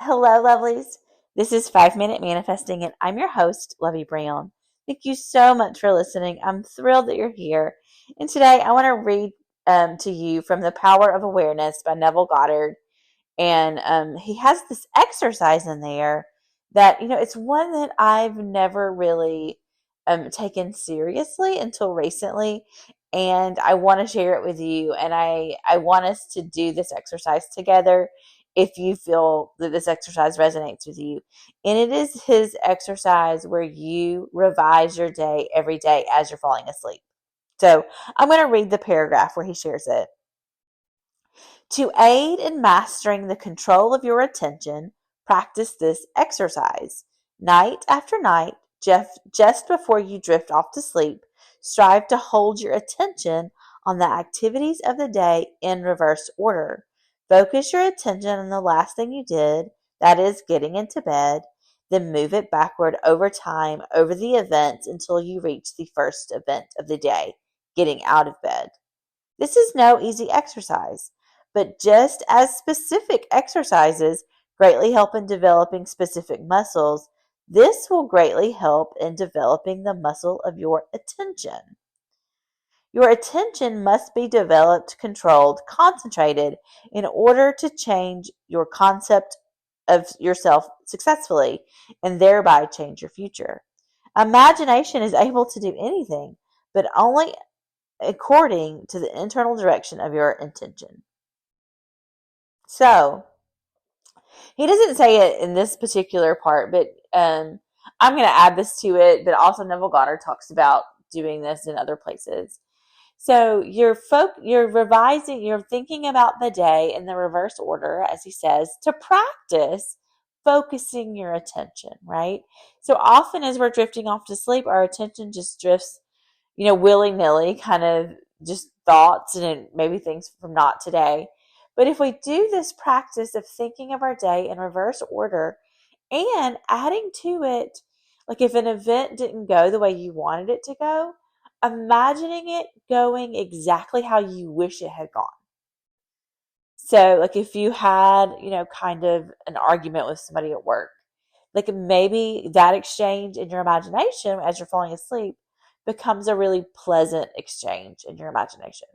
Hello, lovelies. This is 5 Minute Manifesting, and I'm your host, Lovey Brown. Thank you so much for listening. I'm thrilled that you're here. And today I want to read to you from The Power of Awareness by Neville Goddard. And he has this exercise in there that, it's one that I've never really taken seriously until recently. And I want to share it with you. And I want us to do this exercise together if you feel that this exercise resonates with you. And it is his exercise where you revise your day every day as you're falling asleep. So I'm going to read the paragraph where he shares it. To aid in mastering the control of your attention, practice this exercise. Night after night, just before you drift off to sleep, strive to hold your attention on the activities of the day in reverse order. Focus your attention on the last thing you did, that is, getting into bed, then move it backward over time over the events until you reach the first event of the day, getting out of bed. This is no easy exercise, but just as specific exercises greatly help in developing specific muscles, this will greatly help in developing the muscle of your attention. Your attention must be developed, controlled, concentrated in order to change your concept of yourself successfully and thereby change your future. Imagination is able to do anything, but only according to the internal direction of your intention. So, he doesn't say it in this particular part, but I'm going to add this to it, but also Neville Goddard talks about doing this in other places. So you're revising, you're thinking about the day in the reverse order, as he says, to practice focusing your attention, right? So often as we're drifting off to sleep, our attention just drifts, willy-nilly, kind of just thoughts and maybe things from not today. But if we do this practice of thinking of our day in reverse order and adding to it, like if an event didn't go the way you wanted it to go, imagining it going exactly how you wish it had gone. So, like if you had, kind of an argument with somebody at work, like maybe that exchange in your imagination as you're falling asleep becomes a really pleasant exchange in your imagination.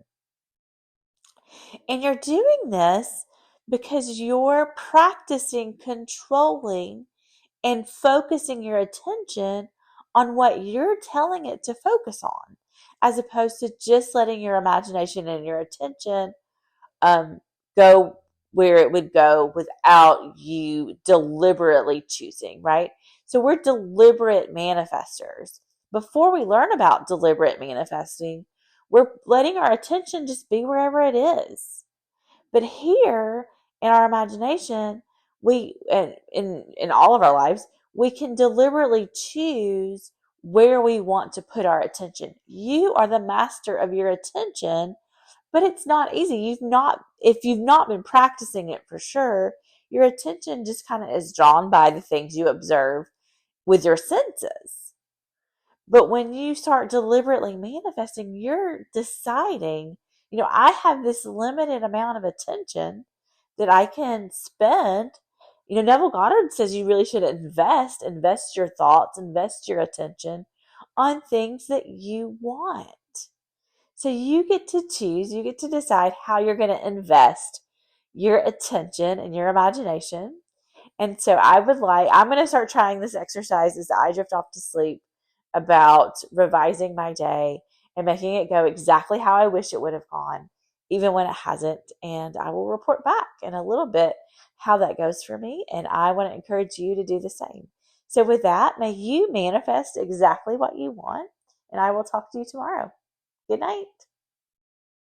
And you're doing this because you're practicing controlling and focusing your attention on what you're telling it to focus on, as opposed to just letting your imagination and your attention go where it would go without you deliberately choosing, right? So we're deliberate manifestors. Before we learn about deliberate manifesting, we're letting our attention just be wherever it is. But here in our imagination, we in all of our lives, we can deliberately choose where we want to put our attention. You are the master of your attention, but it's not easy. If you've not been practicing it for sure, your attention just kind of is drawn by the things you observe with your senses. But when you start deliberately manifesting, you're deciding, I have this limited amount of attention that I can spend. Neville Goddard says you really should invest your thoughts, invest your attention on things that you want. So you get to choose, you get to decide how you're going to invest your attention and your imagination. And so I'm going to start trying this exercise as I drift off to sleep about revising my day and making it go exactly how I wish it would have gone, even when it hasn't. And I will report back in a little bit how that goes for me. And I want to encourage you to do the same. So with that, may you manifest exactly what you want. And I will talk to you tomorrow. Good night.